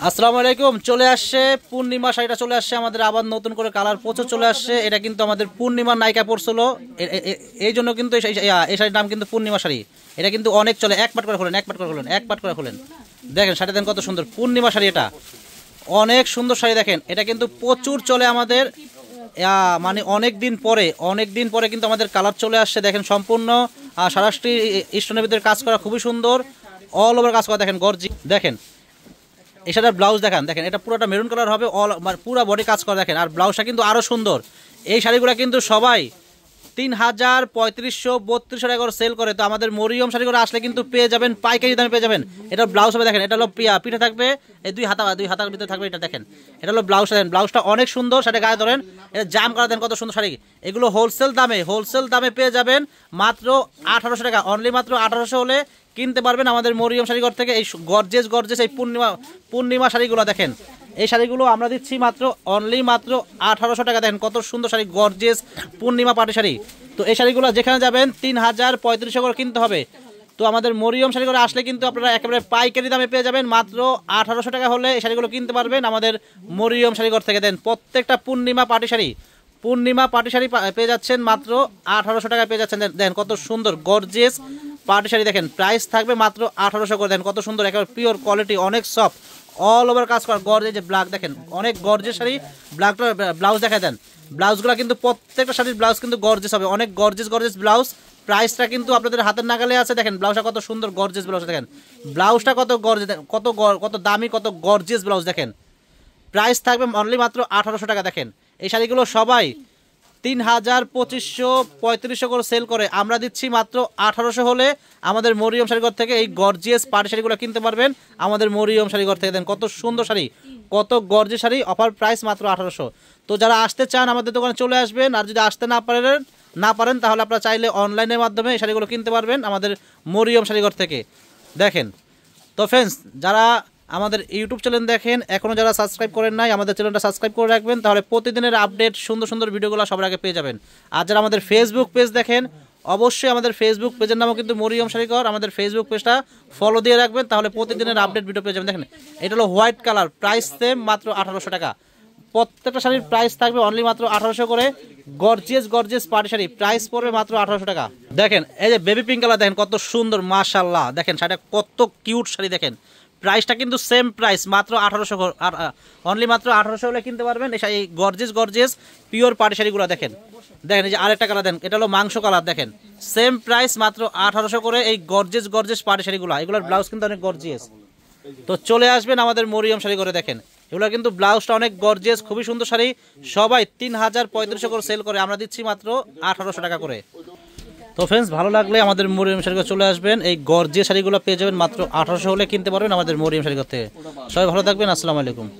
আসসালামু আলাইকুম। চলে আসছে পূর্ণিমা শাড়িটা, চলে আসছে আমাদের আবার নতুন করে কালার প্রচুর চলে আসছে। এটা কিন্তু আমাদের পূর্ণিমার নায়িকা পড়ছিল, এই জন্য কিন্তু এই শাড়ির নাম কিন্তু পূর্ণিমা শাড়ি। এটা কিন্তু অনেক চলে। এক পাট করে খোলেন, এক পাট করে খোলেন, এক পাট করে খোলেন। দেখেন শাড়ি দেন কত সুন্দর পূর্ণিমা শাড়ি, এটা অনেক সুন্দর শাড়ি। দেখেন এটা কিন্তু প্রচুর চলে আমাদের, মানে অনেক দিন পরে কিন্তু আমাদের কালার চলে আসছে। দেখেন সম্পূর্ণ সারাষ্ট্রী স্টোনের ভিতরে কাজ করা, খুবই সুন্দর, অল ওভার কাজ করা। দেখেন গর্জি, দেখেন এটার ব্লাউজ দেখান, দেখেন এটা পুরোটা মেরুন কালার হবে, অল পুরো বডি কাজ করা। দেখেন আর ব্লাউজটা কিন্তু আরও সুন্দর। এই শাড়িগুলো কিন্তু সবাই 3000, 3500, 3200 টাকা করে সেল করে। তো আমাদের মরিয়ম শাড়ি করে আসলে কিন্তু পেয়ে যাবেন পাইকারি দামে পেয়ে যাবেন। এটা ব্লাউজ হবে, দেখেন এটা হলো পিঠে থাকবে, এই দুই হাতার ভিতরে থাকবে। এটা দেখেন এটা হলো ব্লাউজটা, দেখেন ব্লাউজটা অনেক সুন্দর। শাড়ি গায়ে ধরেন, এটা জাম করা, দেন কত সুন্দর শাড়ি। এগুলো হোলসেল দামে পেয়ে যাবেন মাত্র 1800 টাকা, অনলি মাত্র 1800 হলে কিনতে পারবেন আমাদের মরিয়ম শাড়িঘর থেকে। এই গর্জেস এই পূর্ণিমা শাড়িগুলো দেখেন, এই শাড়িগুলো আমরা দিচ্ছি মাত্র অনলি মাত্র 1800 টাকা। দেখেন কত সুন্দর শাড়ি, গর্জেস পূর্ণিমা পাটি শাড়ি। তো এই শাড়িগুলো যেখানে যাবেন 3000, 3500 করে কিনতে হবে। তো আমাদের মরিয়ম শাড়ি করে আসলে কিন্তু আপনারা একেবারে পাইকারি দামে পেয়ে যাবেন মাত্র 1800 টাকা হলে এই শাড়িগুলো কিনতে পারবেন আমাদের মরিয়ম শাড়িঘর থেকে। দেন প্রত্যেকটা পূর্ণিমা পাটি শাড়ি পেয়ে যাচ্ছেন মাত্র 1800 টাকা পেয়ে যাচ্ছেন। দেন কত সুন্দর গর্জেস পাটি শাড়ি, দেখেন প্রাইস থাকবে মাত্র 1800 করে। দেন কত সুন্দর, একেবারে পিওর কোয়ালিটি, অনেক সফট, অল ওভার কাজ করা। গর্জেস যে ব্ল্যাক, দেখেন অনেক গর্জেস শাড়ি। ব্ল্যাকটা ব্লাউজ দেখা দেন, ব্লাউজগুলো কিন্তু প্রত্যেকটা শাড়ির ব্লাউজ কিন্তু গর্জেস হবে, অনেক গর্জেস ব্লাউজ। প্রাইসটা কিন্তু আপনাদের হাতের নাগালে আছে। দেখেন ব্লাউজটা কত সুন্দর, গর্জেস ব্লাউজ। দেখেন ব্লাউজটা কত গর্জেস, কত দামি, কত গর্জেস ব্লাউজ। দেখেন প্রাইস থাকবে অনলি মাত্র 1800 টাকা। দেখেন এই শাড়িগুলো সবাই 3000, 2500, 3500 করে সেল করে, আমরা দিচ্ছি মাত্র 1800 হলে আমাদের মরিয়ম শাড়িঘর থেকে এই গর্জিয়াস পাটি শাড়িগুলো কিনতে পারবেন আমাদের মরিয়ম শাড়িঘর থেকে। দেন কত সুন্দর শাড়ি, কত গর্জিয়াস শাড়ি, অফার প্রাইস মাত্র 1800। তো যারা আসতে চান আমাদের দোকানে চলে আসবেন, আর যদি আসতে না পারেন তাহলে আপনারা চাইলে অনলাইনের মাধ্যমে এই শাড়িগুলো কিনতে পারবেন আমাদের মরিয়ম শাড়িঘর থেকে। দেখেন তো ফ্রেন্ডস, যারা আমাদের ইউটিউব চ্যানেল দেখেন, এখনও যারা সাবস্ক্রাইব করেন নাই, আমাদের চ্যানেলটা সাবস্ক্রাইব করে রাখবেন, তাহলে প্রতিদিনের আপডেট সুন্দর ভিডিওগুলো সবার আগে পেয়ে যাবেন। আর যারা আমাদের ফেসবুক পেজ দেখেন, অবশ্যই আমাদের ফেসবুক পেজের নামও কিন্তু মরিয়ম শাড়িঘর, আমাদের ফেসবুক পেজটা ফলো দিয়ে রাখবেন, তাহলে প্রতিদিনের আপডেট ভিডিও পেয়ে যাবেন। দেখেন এটা হলো হোয়াইট কালার, প্রাইস সেম মাত্র 1800 টাকা। প্রত্যেকটা শাড়ির প্রাইস থাকবে অনলি মাত্র 1800 করে। গর্জিয়াস পাটি শাড়ি, প্রাইস পড়বে মাত্র 1800 টাকা। দেখেন এই যে বেবি পিঙ্ক কালার, দেখেন কত সুন্দর, মাশাআল্লাহ। দেখেন শাড়িটা কত কিউট শাড়ি। দেখেন প্রাইসটা কিন্তু সেম প্রাইস, মাত্র 1800, অনলি মাত্র 1800 হলে কিনতে পারবেন এই গর্জিয়াস পিওর পাটি শাড়িগুলো। দেখেন এই যে আরেকটা কালার, দেন এটা হলো মাংস কালার। দেখেন সেম প্রাইস মাত্র 1800 করে এই গর্জিয়াস পাটি শাড়িগুলো। এগুলোর ব্লাউজ কিন্তু অনেক গর্জিয়াস। তো চলে আসবেন আমাদের মরিয়ম শাড়ি করে। দেখেন এগুলো কিন্তু ব্লাউজটা অনেক গর্জিয়াস, খুবই সুন্দর শাড়ি। সবাই 3000, 3500 করে সেল করে, আমরা দিচ্ছি মাত্র 1800 টাকা করে। তো ফ্রেন্ডস, ভালো লাগলে আমাদের মরিয়ম শাড়িঘর চলে আসবেন, এই গর্জিয়াস শাড়িগুলো পেয়ে যাবেন মাত্র 1800 হলে কিনতে পারবেন আমাদের মরিয়ম শাড়িঘর থেকে। সবাই ভালো থাকবেন, আসসালামু আলাইকুম।